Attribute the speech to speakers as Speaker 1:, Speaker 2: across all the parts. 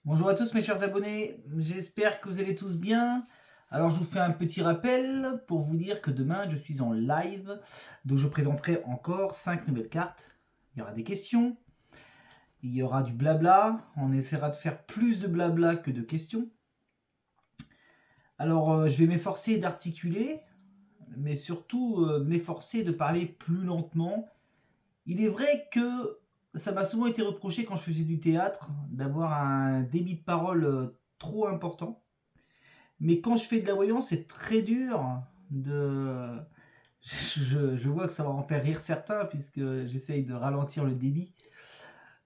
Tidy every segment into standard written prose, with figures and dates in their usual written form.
Speaker 1: Bonjour à tous mes chers abonnés, j'espère que vous allez tous bien. Alors je vous fais un petit rappel pour vous dire que demain je suis en live, donc je présenterai encore 5 nouvelles cartes. Il y aura des questions, il y aura du blabla, on essaiera de faire plus de blabla que de questions. Alors je vais m'efforcer d'articuler, mais surtout m'efforcer de parler plus lentement. Il est vrai que ça m'a souvent été reproché quand je faisais du théâtre d'avoir un débit de parole trop important. Mais quand je fais de la voyance, c'est très dur de. Je vois que ça va en faire rire certains puisque j'essaye de ralentir le débit.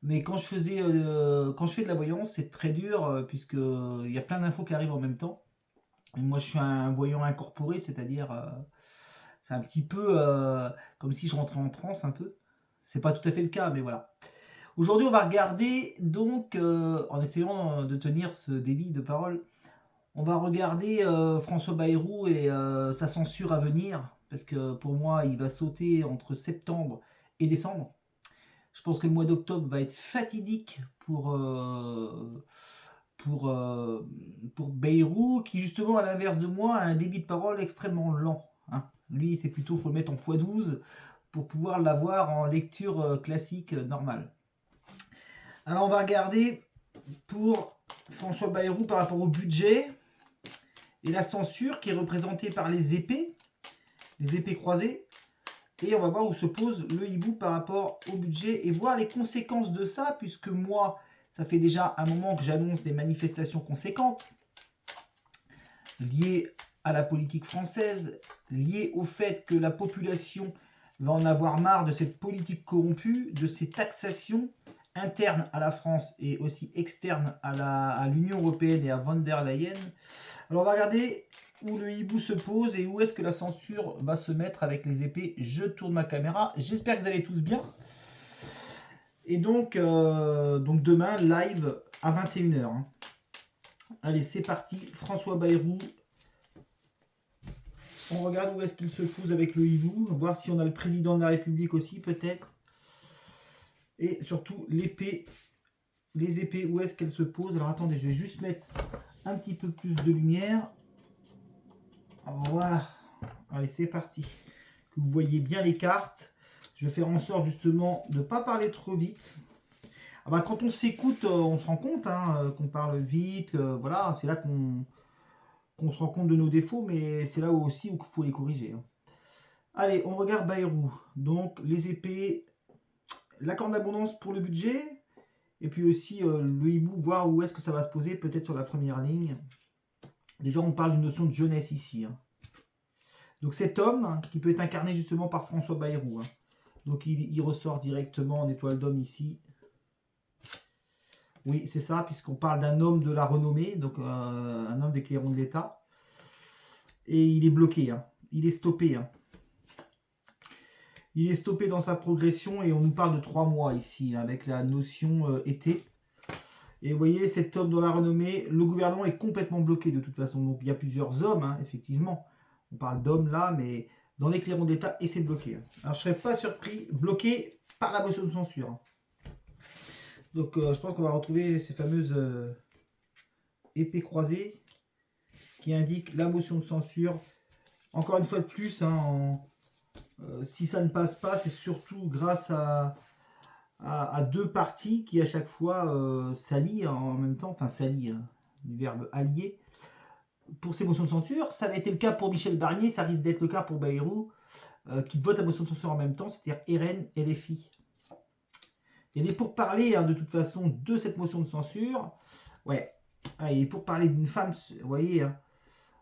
Speaker 1: Mais quand je fais de la voyance, c'est très dur puisque il y a plein d'infos qui arrivent en même temps. Et moi, je suis un voyant incorporé, c'est-à-dire c'est un petit peu comme si je rentrais en transe un peu. C'est pas tout à fait le cas, mais voilà. Aujourd'hui, on va regarder donc en essayant de tenir ce débit de parole. On va regarder François Bayrou et sa censure à venir, parce que pour moi, il va sauter entre septembre et décembre. Je pense que le mois d'octobre va être fatidique pour, euh, pour Bayrou, qui justement, à l'inverse de moi, a un débit de parole extrêmement lent. Hein. Lui, c'est plutôt, faut le mettre en x12 pour pouvoir l'avoir en lecture classique normale. Alors, on va regarder pour François Bayrou par rapport au budget. Et la censure qui est représentée par les épées croisées. Et on va voir où se pose le hibou par rapport au budget et voir les conséquences de ça, puisque moi, ça fait déjà un moment que j'annonce des manifestations conséquentes liées à la politique française, liées au fait que la population va en avoir marre de cette politique corrompue, de ces taxations internes à la France et aussi externes à l'Union européenne et à von der Leyen. Alors on va regarder où le hibou se pose et où est-ce que la censure va se mettre avec les épées. Je tourne ma caméra. J'espère que vous allez tous bien. Et donc demain, live à 21h. Hein. Allez, c'est parti. François Bayrou. On regarde où est-ce qu'il se pose avec le hibou. Voir si on a le président de la République aussi, peut-être. Et surtout, l'épée. Les épées, où est-ce qu'elles se posent. Alors attendez, je vais juste mettre un petit peu plus de lumière. Voilà. Allez, c'est parti. Que vous voyez bien les cartes. Je vais faire en sorte justement de ne pas parler trop vite. Ah bah, quand on s'écoute, on se rend compte qu'on parle vite. Voilà, c'est là qu'on se rend compte de nos défauts, mais c'est là aussi où il faut les corriger. Hein. Allez, on regarde Bayrou. Donc, les épées, l'accord d'abondance pour le budget. Et puis aussi le hibou, voir où est-ce que ça va se poser, peut-être sur la première ligne. Déjà, on parle d'une notion de jeunesse ici. Hein. Donc cet homme, hein, qui peut être incarné justement par François Bayrou. Hein. Donc il ressort directement en étoile d'homme ici. Oui, c'est ça, puisqu'on parle d'un homme de la renommée, donc un homme des clairons de l'État. Et il est bloqué, hein. Il est stoppé. Hein. Il est stoppé dans sa progression et on nous parle de 3 mois ici, hein, avec la notion été. Et vous voyez, cet homme de la renommée, le gouvernement est complètement bloqué de toute façon. Donc il y a plusieurs hommes, hein, effectivement. On parle d'hommes là, mais dans les clairons de l'État, et c'est bloqué. Hein. Alors je ne serais pas surpris, bloqué par la motion de censure. Hein. Donc je pense qu'on va retrouver ces fameuses épées croisées qui indiquent la motion de censure. Encore une fois de plus, hein, si ça ne passe pas, c'est surtout grâce à deux parties qui à chaque fois s'allient en même temps, enfin s'allient, hein, du verbe allier, pour ces motions de censure. Ça avait été le cas pour Michel Barnier, ça risque d'être le cas pour Bayrou, qui votent la motion de censure en même temps, c'est-à-dire RN et les filles. Il y a des pourparlers de toute façon de cette motion de censure. Ouais, et pour parler d'une femme, vous voyez, hein.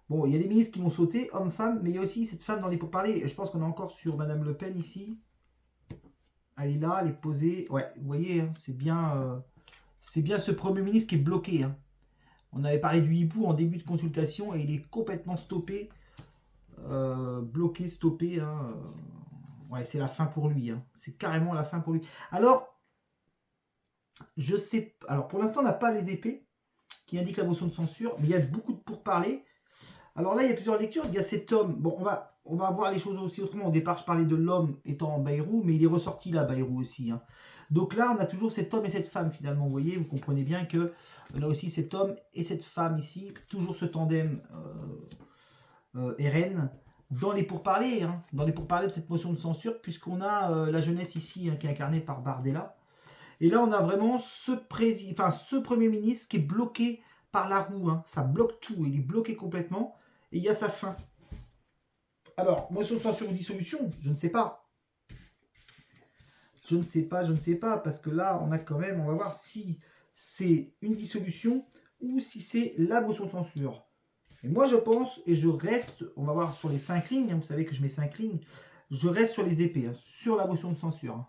Speaker 1: Bon, il y a des ministres qui vont sauter, hommes-femmes, mais il y a aussi cette femme dans les pourparlers. Je pense qu'on est encore sur Madame Le Pen ici. Elle est là, elle est posée. Ouais, vous voyez, hein, c'est bien ce Premier ministre qui est bloqué. Hein. On avait parlé du hibou en début de consultation et il est complètement stoppé. Bloqué, stoppé. Hein. Ouais, c'est la fin pour lui. Hein. C'est carrément la fin pour lui. Alors, je sais. Alors, pour l'instant, on n'a pas les épées qui indiquent la motion de censure, mais il y a beaucoup de pourparlers. Alors là, il y a plusieurs lectures. Il y a cet homme. Bon, on va voir les choses aussi autrement. Au départ, je parlais de l'homme étant Bayrou, mais il est ressorti là, Bayrou aussi. Hein. Donc là, on a toujours cet homme et cette femme finalement. Vous voyez, vous comprenez bien que on a aussi cet homme et cette femme ici. Toujours ce tandem RN dans les pourparlers. Hein, dans les pourparlers de cette motion de censure, puisqu'on a la jeunesse ici qui est incarnée par Bardella. Et là, on a vraiment ce Premier ministre qui est bloqué par la roue. Hein. Ça bloque tout. Il est bloqué complètement. Et il y a sa fin. Alors, motion de censure ou dissolution, je ne sais pas. Je ne sais pas, parce que là, on a quand même, on va voir si c'est une dissolution ou si c'est la motion de censure. Et moi, je pense, et je reste, on va voir sur les 5 lignes, hein, vous savez que je mets 5 lignes, je reste sur les épées, hein, sur la motion de censure. Hein.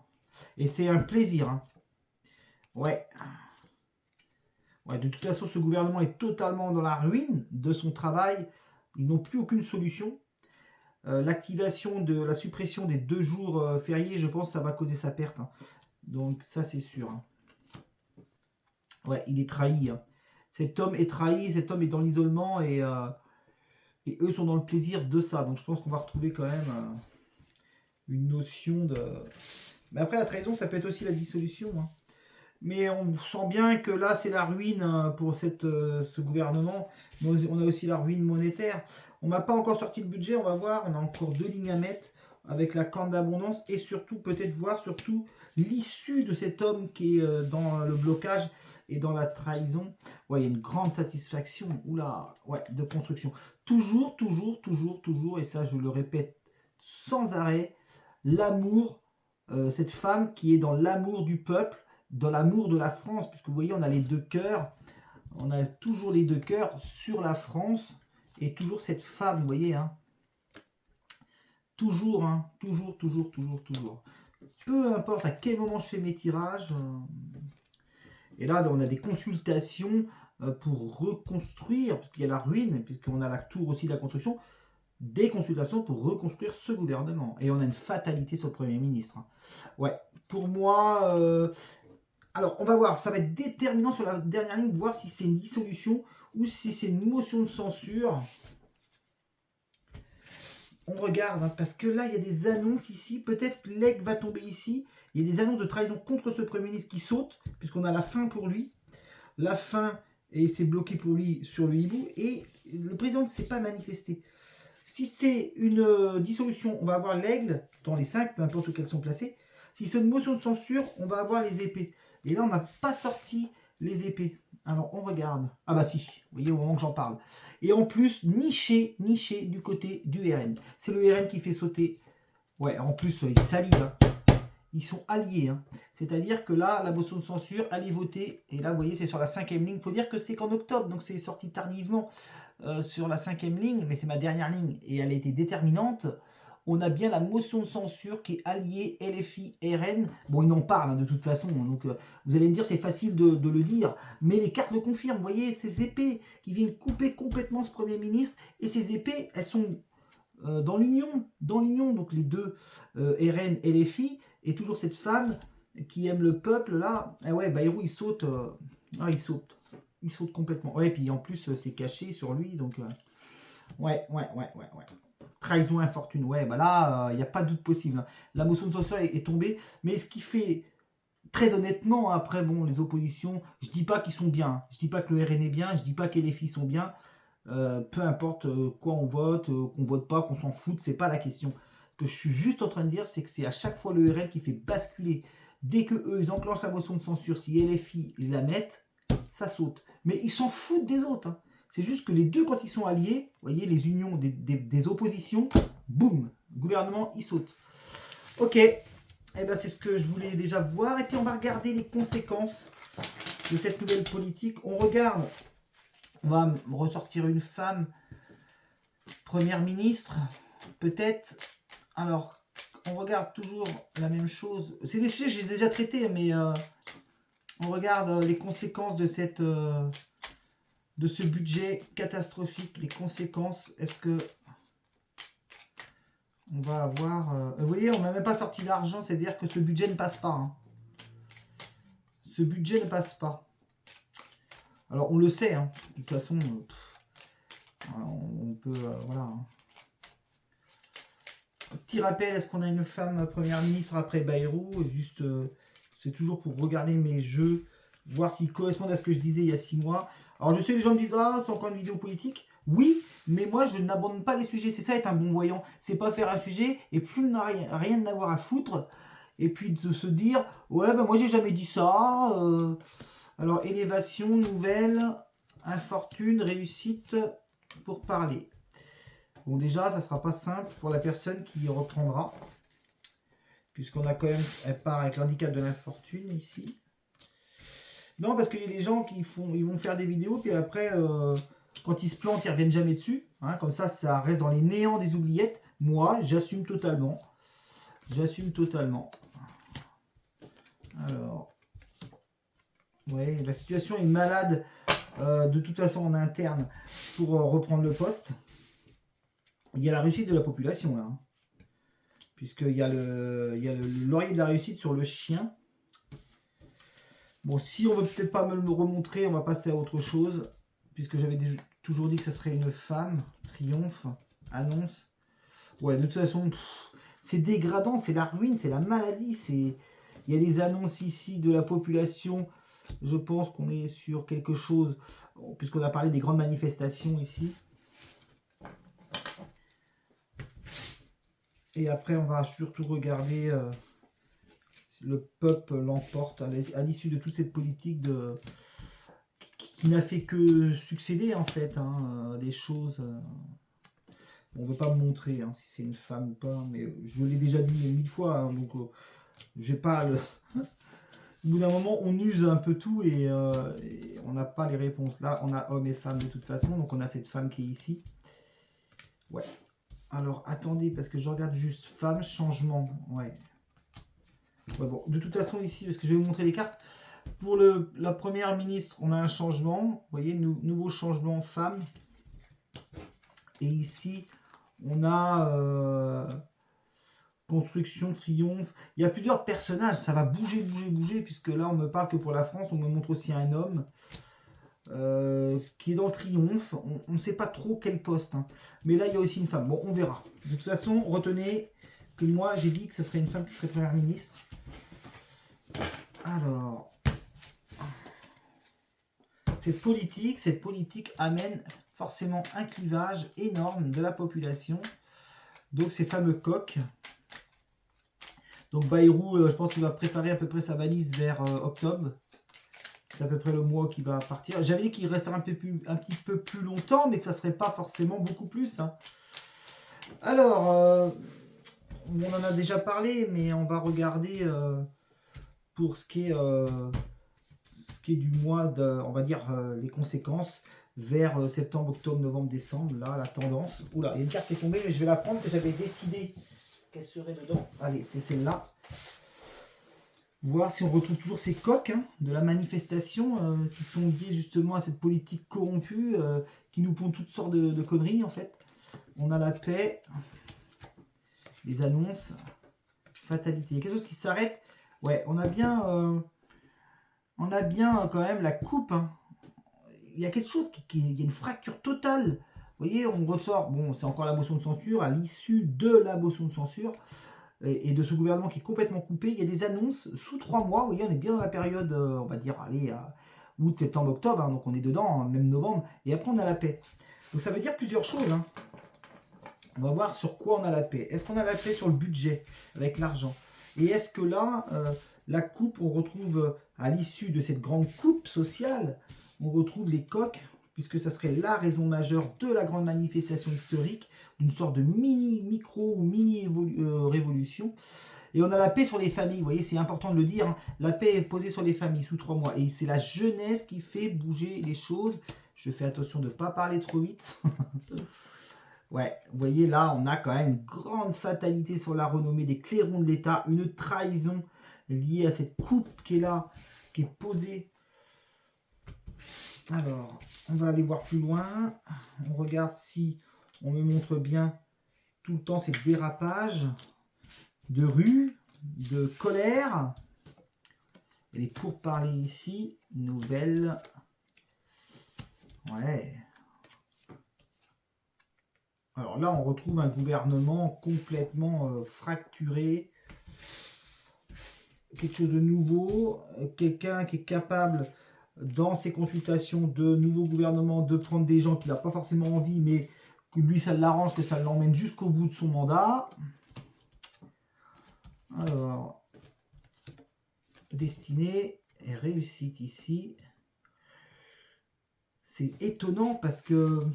Speaker 1: Et c'est un plaisir. Hein. Ouais. Ouais, de toute façon, ce gouvernement est totalement dans la ruine de son travail. Ils n'ont plus aucune solution. L'activation de la suppression des 2 jours fériés, je pense que ça va causer sa perte. Hein. Donc ça, c'est sûr. Hein. Ouais, il est trahi. Hein. Cet homme est trahi, cet homme est dans l'isolement et eux sont dans le plaisir de ça. Donc je pense qu'on va retrouver quand même une notion de... Mais après, la trahison, ça peut être aussi la dissolution. Hein. Mais on sent bien que là, c'est la ruine pour ce gouvernement. Mais on a aussi la ruine monétaire. On n'a pas encore sorti le budget, on va voir. On a encore 2 lignes à mettre avec la corne d'abondance. Et surtout, peut-être voir surtout l'issue de cet homme qui est dans le blocage et dans la trahison. Ouais, il y a une grande satisfaction. Oula, ouais, de construction. Toujours, et ça, je le répète sans arrêt, l'amour, cette femme qui est dans l'amour du peuple, dans l'amour de la France, puisque vous voyez, on a les 2 cœurs, on a toujours les 2 cœurs sur la France, et toujours cette femme, vous voyez, hein, toujours, hein, toujours. Peu importe à quel moment je fais mes tirages, et là, on a des consultations pour reconstruire, parce qu'il y a la ruine, puisqu'on a la tour aussi de la construction, des consultations pour reconstruire ce gouvernement. Et on a une fatalité sur le Premier ministre. Hein. Ouais, pour moi... alors, on va voir, ça va être déterminant sur la dernière ligne, de voir si c'est une dissolution ou si c'est une motion de censure. On regarde, hein, parce que là, il y a des annonces ici. Peut-être l'aigle va tomber ici. Il y a des annonces de trahison contre ce Premier ministre qui sautent, puisqu'on a la fin pour lui. La fin, et c'est bloqué pour lui sur le hibou. Et le président ne s'est pas manifesté. Si c'est une dissolution, on va avoir l'aigle dans les 5, peu importe où qu'elles sont placées. Si c'est une motion de censure, on va avoir les épées. Et là, on n'a pas sorti les épées. Alors, on regarde. Ah bah si, vous voyez au moment que j'en parle. Et en plus, niché du côté du RN. C'est le RN qui fait sauter. Ouais, en plus, ils s'allient. Hein. Ils sont alliés. Hein. C'est-à-dire que là, la motion de censure, allez voter. Et là, vous voyez, c'est sur la 5e ligne. Il faut dire que c'est qu'en octobre, donc c'est sorti tardivement sur la 5e ligne. Mais c'est ma dernière ligne. Et elle a été déterminante. On a bien la motion de censure qui est alliée LFI, RN. Bon, ils en parlent hein, de toute façon. Donc, vous allez me dire, c'est facile de le dire. Mais les cartes le confirment. Vous voyez, ces épées qui viennent couper complètement ce Premier ministre. Et ces épées, elles sont dans l'union. Donc, les 2, RN, LFI. Et toujours cette femme qui aime le peuple, là. Ah ouais, Bayrou, il saute. Il saute. Il saute complètement. Ouais, et puis en plus, c'est caché sur lui. Donc, ouais. Trahison infortune, ouais, bah là, il n'y a pas de doute possible. Hein. La motion de censure est tombée, mais ce qui fait, très honnêtement, après, bon, les oppositions, je dis pas qu'ils sont bien, je dis pas que le RN est bien, je dis pas que les filles sont bien, peu importe quoi on vote, qu'on vote pas, qu'on s'en foute, c'est pas la question. Ce que je suis juste en train de dire, c'est que c'est à chaque fois le RN qui fait basculer. Dès que eux, ils enclenchent la motion de censure, si LFI, ils la mettent, ça saute. Mais ils s'en foutent des autres, hein. C'est juste que les 2, quand ils sont alliés, vous voyez, les unions des oppositions, boum, le gouvernement, il saute. Ok, et ben c'est ce que je voulais déjà voir. Et puis on va regarder les conséquences de cette nouvelle politique. On regarde, on va ressortir une femme première ministre, peut-être. Alors, on regarde toujours la même chose. C'est des sujets que j'ai déjà traités, mais on regarde les conséquences de cette... de ce budget catastrophique, les conséquences, est-ce que on va avoir... vous voyez, on n'a même pas sorti l'argent, c'est-à-dire que ce budget ne passe pas. Hein. Ce budget ne passe pas. Alors, on le sait, hein. De toute façon, on peut... voilà. Hein. Petit rappel, est-ce qu'on a une femme première ministre après Bayrou? Juste c'est toujours pour regarder mes jeux, voir s'ils correspondent à ce que je disais il y a 6 mois. Alors je sais, les gens me disent, ah, c'est encore une vidéo politique. Oui, mais moi je n'abandonne pas les sujets, c'est ça être un bon voyant. C'est pas faire un sujet et plus rien n'avoir à foutre. Et puis de se dire, ouais, ben moi j'ai jamais dit ça. Alors, élévation, nouvelle, infortune, réussite pour parler. Bon, déjà, ça sera pas simple pour la personne qui reprendra. Puisqu'on a quand même, elle part avec l'handicap de l'infortune ici. Non, parce qu'il y a des gens qui vont faire des vidéos, puis après, quand ils se plantent, ils reviennent jamais dessus. Hein, comme ça reste dans les néants des oubliettes. Moi, j'assume totalement. J'assume totalement. Alors, ouais, la situation est malade de toute façon en interne pour reprendre le poste. Il y a la réussite de la population là. Hein. Puisqu'il y a le laurier de la réussite sur le chien. Bon, si on veut peut-être pas me le remontrer, on va passer à autre chose. Puisque j'avais toujours dit que ce serait une femme. Triomphe, annonce. Ouais, de toute façon, c'est dégradant, c'est la ruine, c'est la maladie. Il y a des annonces ici de la population. Je pense qu'on est sur quelque chose, puisqu'on a parlé des grandes manifestations ici. Et après, on va surtout regarder le peuple l'emporte à l'issue de toute cette politique qui n'a fait que succéder, en fait, hein, des choses. On ne veut pas me montrer hein, si c'est une femme ou pas, mais je l'ai déjà dit 1000 fois, hein, donc j'ai pas le... Au bout d'un moment, on use un peu tout et on n'a pas les réponses. Là, on a hommes et femmes de toute façon, donc on a cette femme qui est ici. Ouais. Alors, attendez, parce que je regarde juste femme, changement. Ouais. Ouais, bon, de toute façon, ici, parce que je vais vous montrer les cartes. Pour la première ministre, on a un changement. Vous voyez, nouveau changement femme. Et ici, on a construction, triomphe. Il y a plusieurs personnages. Ça va bouger, bouger, bouger. Puisque là, on me parle que pour la France, on me montre aussi un homme. Qui est dans le triomphe. On ne sait pas trop quel poste. Hein. Mais là, il y a aussi une femme. Bon, on verra. De toute façon, retenez que moi, j'ai dit que ce serait une femme qui serait première ministre. Alors, cette politique amène forcément un clivage énorme de la population. Donc, ces fameux coqs. Donc, Bayrou, je pense qu'il va préparer à peu près sa valise vers octobre. C'est à peu près le mois qui va partir. J'avais dit qu'il resterait un petit peu plus longtemps, mais que ça ne serait pas forcément beaucoup plus. Hein. Alors, on en a déjà parlé, mais on va regarder pour ce qui est du mois, on va dire les conséquences, vers septembre, octobre, novembre, décembre. Là, la tendance. Oula, il y a une carte qui est tombée, mais je vais la prendre, que j'avais décidé qu'elle serait dedans. Allez, c'est celle-là. Voir si on retrouve toujours ces coqs hein, de la manifestation qui sont liés justement à cette politique corrompue qui nous pond toutes sortes de conneries en fait. On a la paix, les annonces, fatalité. Il y a quelque chose qui s'arrête. Ouais, on a bien quand même la coupe. Hein. Il y a quelque chose il y a une fracture totale. Vous voyez, on ressort, bon, c'est encore la motion de censure, à l'issue de la motion de censure. Et de ce gouvernement qui est complètement coupé, il y a des annonces sous 3 mois, vous voyez, on est bien dans la période, on va dire, allez, août, septembre, octobre, hein, donc on est dedans, hein, même novembre, et après on a la paix. Donc ça veut dire plusieurs choses. Hein. On va voir sur quoi on a la paix. Est-ce qu'on a la paix sur le budget, avec l'argent? Et est-ce que là, la coupe, on retrouve, à l'issue de cette grande coupe sociale, on retrouve les coqs, puisque ça serait la raison majeure de la grande manifestation historique, d'une sorte de micro ou mini révolution. Et on a la paix sur les familles, vous voyez, c'est important de le dire, hein. La paix est posée sur les familles sous 3 mois. Et c'est la jeunesse qui fait bouger les choses. Je fais attention de ne pas parler trop vite. Ouais, vous voyez, là, on a quand même une grande fatalité sur la renommée des clairons de l'État, une trahison liée à cette coupe qui est là, qui est posée. Alors, on va aller voir plus loin. On regarde si on me montre bien tout le temps ces dérapages de rue, de colère. Et les pourparlers ici, nouvelles. Ouais. Alors là, on retrouve un gouvernement complètement fracturé. quelque chose de nouveau, quelqu'un qui est capable, dans ses consultations de nouveaux gouvernements, de prendre des gens qu'il n'a pas forcément envie, mais que lui, ça l'arrange, que ça l'emmène jusqu'au bout de son mandat. Alors, destinée et réussite ici. C'est étonnant parce que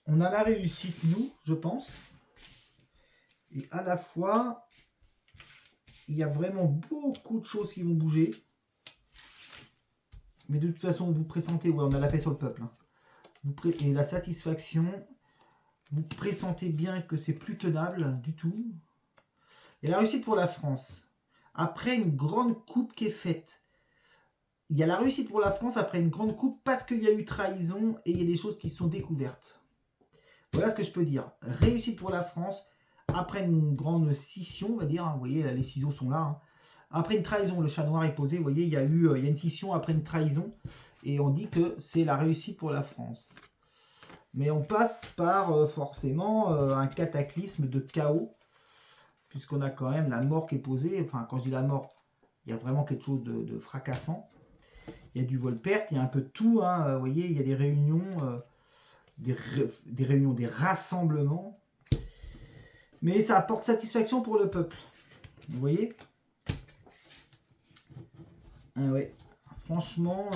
Speaker 1: on a la réussite, nous, je pense. Et à la fois, il y a vraiment beaucoup de choses qui vont bouger. Mais de toute façon, vous pressentez, ouais, on a la paix sur le peuple. Hein. Et la satisfaction, vous pressentez bien que c'est plus tenable du tout. Et la réussite pour la France. Après une grande coupe qui est faite. Il y a la réussite pour la France après une grande coupe parce qu'il y a eu trahison et il y a des choses qui sont découvertes. Voilà ce que je peux dire. Réussite pour la France après une grande scission, on va dire. Hein, vous voyez, les ciseaux sont là. Hein. Après une trahison, le chat noir est posé. Vous voyez, il y a une scission après une trahison. Et on dit que c'est la réussite pour la France. Mais on passe par forcément un cataclysme de chaos. Puisqu'on a quand même la mort qui est posée. Enfin, quand je dis la mort, il y a vraiment quelque chose de fracassant. Il y a du vol-perte, il y a un peu de tout. Hein, vous voyez, il y a des réunions, des rassemblements. Mais ça apporte satisfaction pour le peuple. Vous voyez? Ah ouais. Franchement,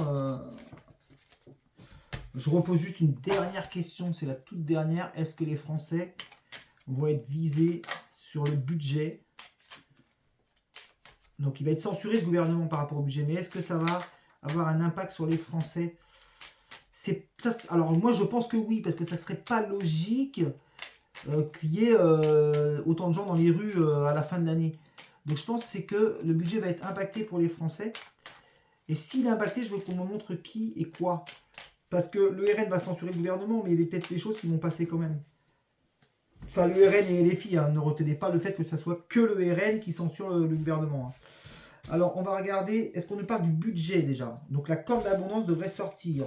Speaker 1: je repose juste une dernière question. C'est la toute dernière. Est-ce que les Français vont être visés sur le budget? Donc il va être censuré ce gouvernement par rapport au budget. Mais est-ce que ça va avoir un impact sur les Français? Alors moi je pense que oui, parce que ça serait pas logique qu'il y ait autant de gens dans les rues à la fin de l'année. Donc je pense que le budget va être impacté pour les Français. Et s'il est impacté, je veux qu'on me montre qui et quoi. Parce que le RN va censurer le gouvernement, mais il y a peut-être des choses qui vont passer quand même. Enfin, le RN et les filles, hein, ne retenez pas le fait que ce soit que le RN qui censure le gouvernement. Hein. Alors, on va regarder, est-ce qu'on nous parle du budget déjà? Donc, la corde d'abondance devrait sortir.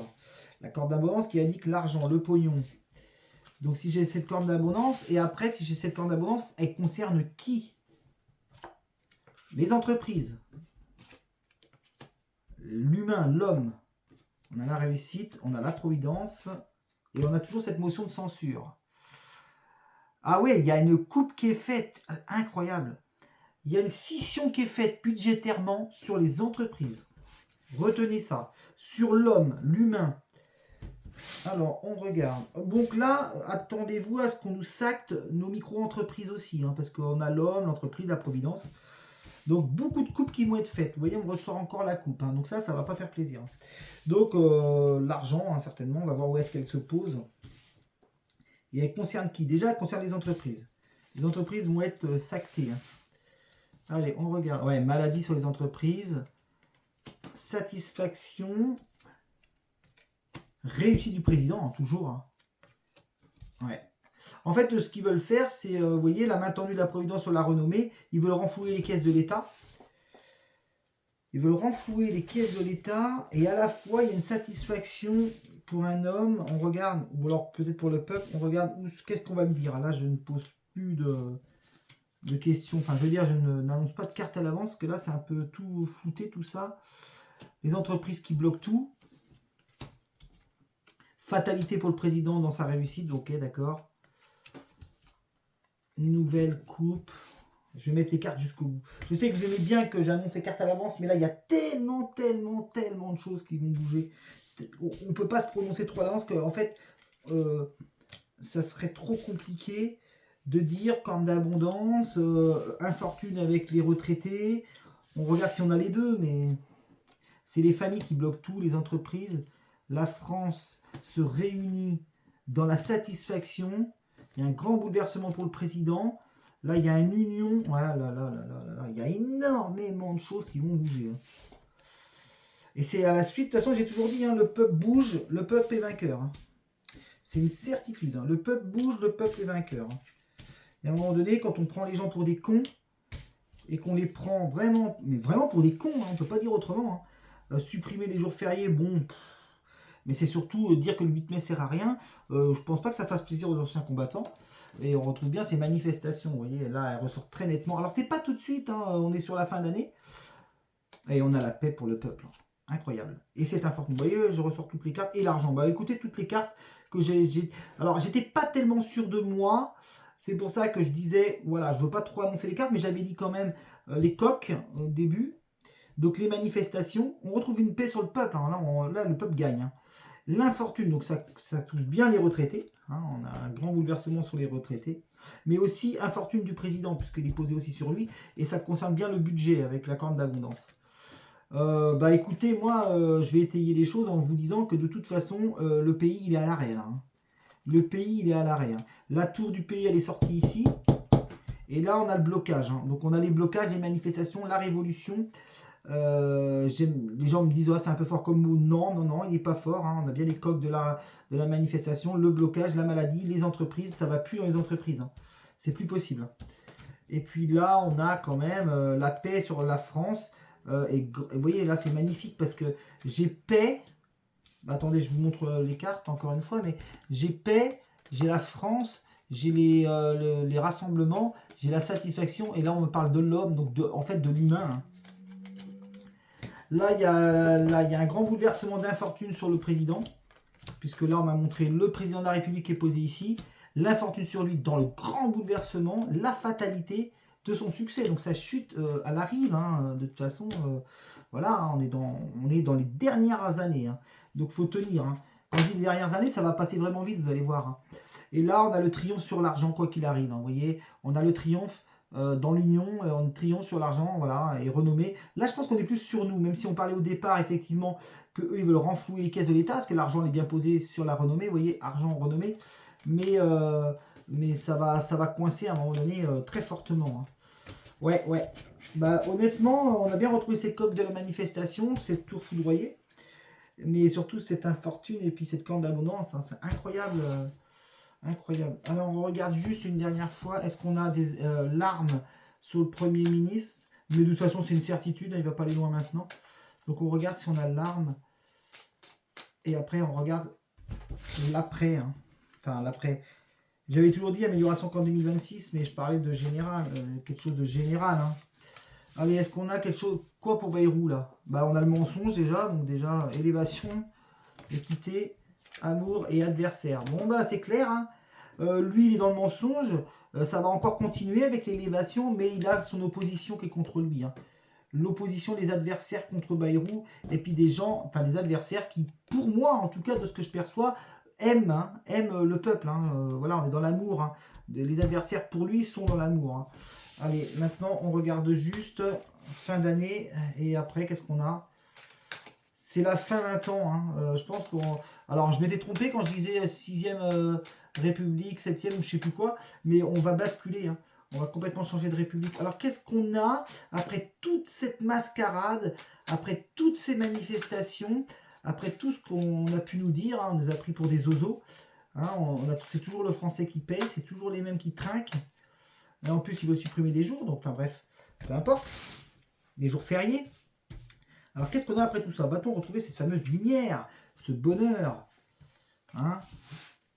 Speaker 1: La corde d'abondance qui indique l'argent, le pognon. Donc, si j'ai cette corde d'abondance, et après, si j'ai cette corde d'abondance, elle concerne qui? Les entreprises. L'humain, l'homme. On a la réussite, on a la providence, et on a toujours cette motion de censure. Ah ouais, il y a une coupe qui est faite, incroyable. Il y a une scission qui est faite budgétairement sur les entreprises. Retenez ça. Sur l'homme, l'humain. Alors, on regarde. Donc là, attendez-vous à ce qu'on nous sacte nos micro-entreprises aussi. Hein, parce qu'on a l'homme, l'entreprise, la providence. Donc, beaucoup de coupes qui vont être faites. Vous voyez, on me ressort encore la coupe. Hein, donc ça ne va pas faire plaisir. Donc, l'argent, hein, certainement. On va voir où est-ce qu'elle se pose. Et elle concerne qui? Déjà, elle concerne les entreprises. Les entreprises vont être sactées. Hein. Allez, on regarde. Ouais, maladie sur les entreprises. Satisfaction. Réussite du président, hein, toujours. Hein. Ouais. En fait, ce qu'ils veulent faire, c'est, vous voyez, la main tendue de la Providence sur la renommée. Ils veulent renflouer les caisses de l'État. Ils veulent renflouer les caisses de l'État. Et à la fois, il y a une satisfaction pour un homme. On regarde, ou alors peut-être pour le peuple, on regarde qu'est-ce qu'on va me dire. Là, je ne pose plus de questions. Enfin, je veux dire, je n'annonce pas de carte à l'avance, parce que là, c'est un peu tout flouté, tout ça. Les entreprises qui bloquent tout. Fatalité pour le président dans sa réussite. Ok, d'accord. Nouvelle coupe. Je vais mettre les cartes jusqu'au bout. Je sais que vous aimez bien que j'annonce les cartes à l'avance, mais là, il y a tellement de choses qui vont bouger. On ne peut pas se prononcer trop à l'avance, qu'en fait, ça serait trop compliqué de dire corne d'abondance, infortune avec les retraités. On regarde si on a les deux, mais c'est les familles qui bloquent tout, les entreprises. La France se réunit dans la satisfaction. Il y a un grand bouleversement pour le président. Là, il y a une union. Il y a énormément de choses qui vont bouger. Et c'est à la suite. De toute façon, j'ai toujours dit, hein, le peuple bouge, le peuple est vainqueur. Hein. C'est une certitude. Hein. Le peuple bouge, le peuple est vainqueur. Hein. Et à un moment donné, quand on prend les gens pour des cons, et qu'on les prend vraiment, mais vraiment pour des cons, hein, on ne peut pas dire autrement. Hein. Supprimer les jours fériés, bon. Mais c'est surtout dire que le 8 mai sert à rien. Je pense pas que ça fasse plaisir aux anciens combattants. Et on retrouve bien ces manifestations. Vous voyez, là, elles ressortent très nettement. Alors, c'est pas tout de suite, hein, on est sur la fin d'année. Et on a la paix pour le peuple. Incroyable. Et c'est infortune. Vous voyez, je ressors toutes les cartes. Et l'argent. Bah écoutez, toutes les cartes que j'ai. Alors, j'étais pas tellement sûr de moi. C'est pour ça que je disais, voilà, je veux pas trop annoncer les cartes, mais j'avais dit quand même les coqs au début. Donc les manifestations, on retrouve une paix sur le peuple. Hein. Là, le peuple gagne. Hein. L'infortune, donc ça touche bien les retraités. Hein. On a un grand bouleversement sur les retraités. Mais aussi infortune du président, puisqu'il est posé aussi sur lui. Et ça concerne bien le budget avec la corne d'abondance. Bah écoutez, moi, je vais étayer les choses en vous disant que de toute façon, le pays, il est à l'arrêt. Hein. Le pays, il est à l'arrêt. Hein. La tour du pays, elle est sortie ici. Et là, on a le blocage. Hein. Donc, on a les blocages, les manifestations, la révolution. Les gens me disent oh, c'est un peu fort comme mot. Non, il n'est pas fort. Hein. On a bien les coques de la manifestation, le blocage, la maladie, les entreprises. Ça va plus dans les entreprises. Hein. C'est plus possible. Hein. Et puis là, on a quand même la paix sur la France. Et vous voyez, là, c'est magnifique parce que j'ai paix. Attendez, je vous montre les cartes encore une fois. Mais j'ai paix, j'ai la France, j'ai les rassemblements, j'ai la satisfaction. Et là, on me parle de l'homme, donc en fait de l'humain. Hein. Là, il y a un grand bouleversement d'infortune sur le président. Puisque là, on m'a montré le président de la République qui est posé ici. L'infortune sur lui dans le grand bouleversement. La fatalité de son succès. Donc sa chute, elle arrive. Hein, de toute façon, voilà, hein, on est dans les dernières années. Hein. Donc il faut tenir. Hein. Quand je dis les dernières années, ça va passer vraiment vite, vous allez voir. Hein. Et là, on a le triomphe sur l'argent, quoi qu'il arrive. Hein, vous voyez, on a le triomphe dans l'union, on triomphe sur l'argent, voilà, et renommé. Là, je pense qu'on est plus sur nous, même si on parlait au départ, effectivement, qu'eux, ils veulent renflouer les caisses de l'État, parce que l'argent est bien posé sur la renommée, vous voyez, argent, renommée. Mais ça va coincer à un moment donné très fortement. Hein. Ouais. Bah, honnêtement, on a bien retrouvé ces coques de la manifestation, cette tour foudroyée, mais surtout cette infortune et puis cette corne d'abondance, hein, c'est incroyable. Incroyable. Alors, on regarde juste une dernière fois. Est-ce qu'on a des larmes sur le Premier ministre? Mais de toute façon, c'est une certitude. Hein, il ne va pas aller loin maintenant. Donc, on regarde si on a larmes. Et après, on regarde l'après. Hein. Enfin, l'après. J'avais toujours dit amélioration qu'en 2026, mais je parlais de général. Quelque chose de général. Hein. Allez, est-ce qu'on a quelque chose... Quoi pour Bayrou, là? Bah, on a le mensonge déjà. Donc, déjà, élévation, équité, amour et adversaire. Bon, bah, c'est clair. Hein. Lui, il est dans le mensonge. Ça va encore continuer avec l'élévation, mais il a son opposition qui est contre lui. Hein. L'opposition des adversaires contre Bayrou, et puis des gens, enfin des adversaires qui, pour moi, en tout cas de ce que je perçois, aiment le peuple. Hein. Voilà, on est dans l'amour. Hein. Les adversaires pour lui sont dans l'amour. Hein. Allez, maintenant on regarde juste fin d'année, et après qu'est-ce qu'on a? C'est la fin d'un temps. Hein. Je pense qu'on... Alors, je m'étais trompé quand je disais 6e République, 7e ou je sais plus quoi, mais on va basculer. Hein. On va complètement changer de République. Alors, qu'est-ce qu'on a après toute cette mascarade, après toutes ces manifestations, après tout ce qu'on a pu nous dire, hein, on nous a pris pour des zozos. Hein, c'est toujours le français qui paye, c'est toujours les mêmes qui trinquent. Et en plus, il veut supprimer des jours, donc enfin bref, peu importe. Des jours fériés. Alors, qu'est-ce qu'on a après tout ça? Va-t-on retrouver cette fameuse lumière, ce bonheur? Hein?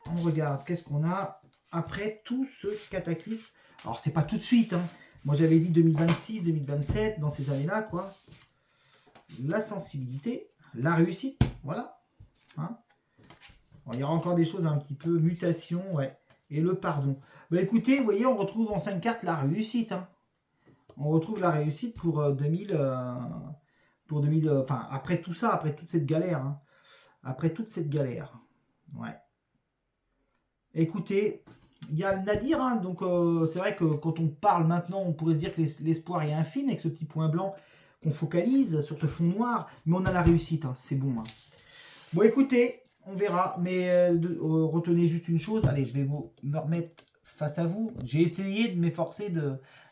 Speaker 1: On regarde, qu'est-ce qu'on a après tout ce cataclysme? Alors, c'est pas tout de suite. Hein. Moi, j'avais dit 2026, 2027, dans ces années-là, quoi. La sensibilité, la réussite, voilà. Hein? Alors, il y aura encore des choses un petit peu, mutation, ouais. Et le pardon. Bah, écoutez, vous voyez, on retrouve en 5 cartes la réussite. Hein. On retrouve la réussite pour 2000... enfin, après tout ça, après toute cette galère. Hein. Après toute cette galère. Ouais. Écoutez, il y a le Nadir, hein, donc c'est vrai que quand on parle maintenant, on pourrait se dire que l'espoir est infini avec ce petit point blanc qu'on focalise sur ce fond noir, mais on a la réussite, hein, c'est bon. Hein. Bon, écoutez, on verra, mais retenez juste une chose, allez, je vais me remettre face à vous. J'ai essayé de m'efforcer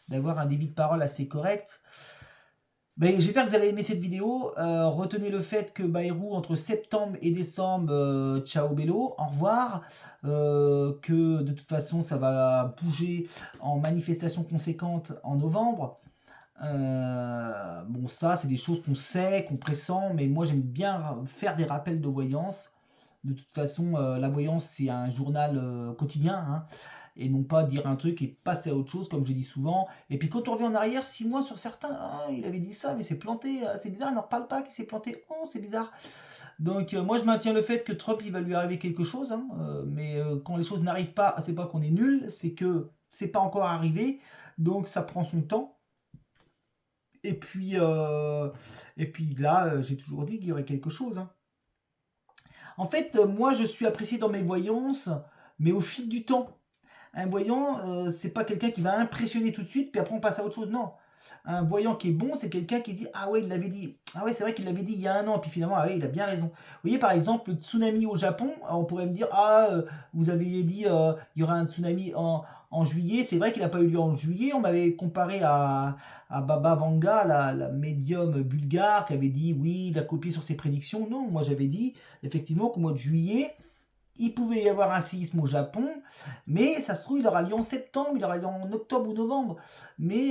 Speaker 1: d'avoir un débit de parole assez correct. Ben, j'espère que vous allez aimer cette vidéo. Retenez le fait que Bayrou, entre septembre et décembre, ciao bello, au revoir. Que de toute façon, ça va bouger en manifestation conséquente en novembre. Bon, ça, c'est des choses qu'on sait, qu'on pressent, mais moi, j'aime bien faire des rappels de voyance. De toute façon, la voyance, c'est un journal quotidien, hein, et non pas dire un truc et passer à autre chose, comme je dis souvent. Et puis quand on revient en arrière, 6 mois sur certains, ah, il avait dit ça, mais c'est planté, c'est bizarre, il n'en reparle pas qu'il s'est planté, oh, c'est bizarre. Donc moi je maintiens le fait que Trump il va lui arriver quelque chose, hein, mais quand les choses n'arrivent pas, c'est pas qu'on est nul, c'est que c'est pas encore arrivé, donc ça prend son temps. Et puis, là, j'ai toujours dit qu'il y aurait quelque chose, hein. En fait, moi je suis apprécié dans mes voyances, mais au fil du temps. Un voyant, c'est pas quelqu'un qui va impressionner tout de suite, puis après on passe à autre chose. Non. Un voyant qui est bon, c'est quelqu'un qui dit ah ouais, il l'avait dit. Ah ouais, c'est vrai qu'il l'avait dit il y a un an, puis finalement, ah ouais, il a bien raison. Vous voyez, par exemple, le tsunami au Japon, on pourrait me dire ah, vous aviez dit il y aura un tsunami en juillet. C'est vrai qu'il n'a pas eu lieu en juillet. On m'avait comparé à Baba Vanga, la médium bulgare, qui avait dit oui, il a copié sur ses prédictions. Non, moi j'avais dit effectivement qu'au mois de juillet, il pouvait y avoir un séisme au Japon, mais ça se trouve, il aura lieu en septembre, il aura lieu en octobre ou novembre. Mais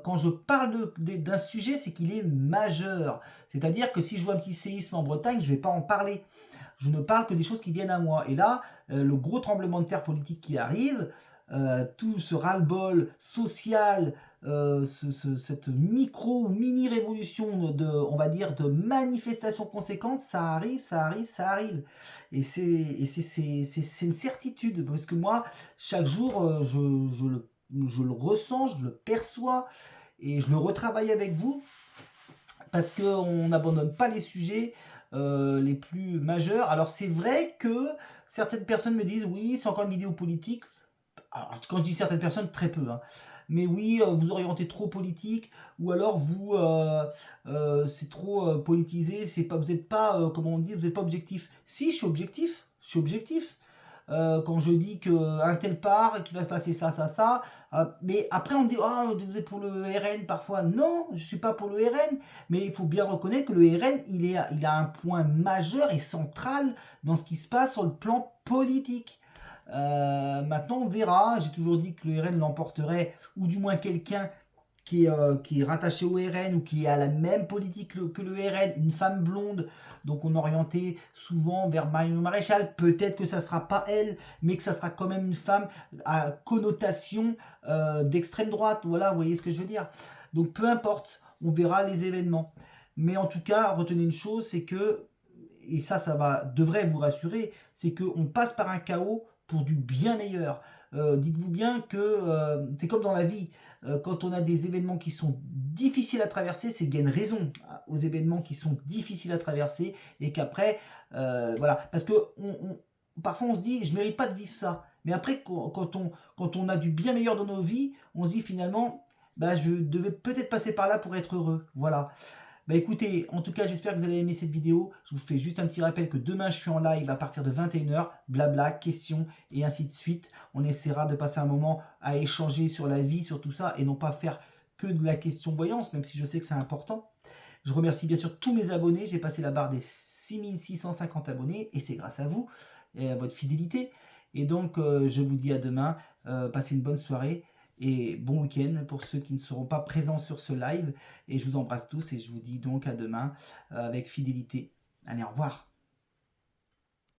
Speaker 1: quand je parle d'un sujet, c'est qu'il est majeur. C'est-à-dire que si je vois un petit séisme en Bretagne, je ne vais pas en parler. Je ne parle que des choses qui viennent à moi. Et là, le gros tremblement de terre politique qui arrive, tout ce ras-le-bol social, cette micro ou mini révolution de, on va dire, de manifestations conséquentes, ça arrive, ça arrive, ça arrive. Et c'est une certitude, parce que moi, chaque jour, je le ressens, je le perçois, et je le retravaille avec vous, parce qu'on n'abandonne pas les sujets les plus majeurs. Alors c'est vrai que certaines personnes me disent, oui, c'est encore une vidéo politique. Alors, quand je dis certaines personnes, très peu, hein. Mais oui, vous orientez trop politique, ou alors vous, c'est trop politisé, c'est pas, vous n'êtes pas, comment on dit, vous n'êtes pas objectif. Si, je suis objectif, je suis objectif. Quand je dis qu'un tel part, qu'il va se passer ça, ça, ça, mais après on me dit, ah, vous êtes pour le RN parfois. Non, je suis pas pour le RN, mais il faut bien reconnaître que le RN, il a un point majeur et central dans ce qui se passe sur le plan politique. Maintenant, on verra. J'ai toujours dit que le RN l'emporterait, ou du moins quelqu'un qui est rattaché au RN ou qui a la même politique que le RN, une femme blonde, donc on orientait souvent vers Marion Maréchal. Peut-être que ça ne sera pas elle, mais que ça sera quand même une femme à connotation d'extrême droite. Voilà, vous voyez ce que je veux dire. Donc peu importe, on verra les événements. Mais en tout cas, retenez une chose, c'est que, et ça devrait vous rassurer, c'est qu'on passe par un chaos pour du bien meilleur. Dites-vous bien que c'est comme dans la vie. Quand on a des événements qui sont difficiles à traverser, c'est qu'il y a une raison aux événements qui sont difficiles à traverser, et qu'après, voilà. Parce que parfois on se dit, je ne mérite pas de vivre ça. Mais après, quand on a du bien meilleur dans nos vies, on se dit finalement, bah, je devais peut-être passer par là pour être heureux. Voilà. Bah écoutez, en tout cas, j'espère que vous avez aimé cette vidéo. Je vous fais juste un petit rappel que demain, je suis en live à partir de 21h, blabla, questions et ainsi de suite. On essaiera de passer un moment à échanger sur la vie, sur tout ça, et non pas faire que de la question voyance, même si je sais que c'est important. Je remercie bien sûr tous mes abonnés. J'ai passé la barre des 6650 abonnés, et c'est grâce à vous et à votre fidélité. Et donc, je vous dis à demain. Passez une bonne soirée. Et bon week-end pour ceux qui ne seront pas présents sur ce live. Et je vous embrasse tous et je vous dis donc à demain avec fidélité. Allez, au revoir.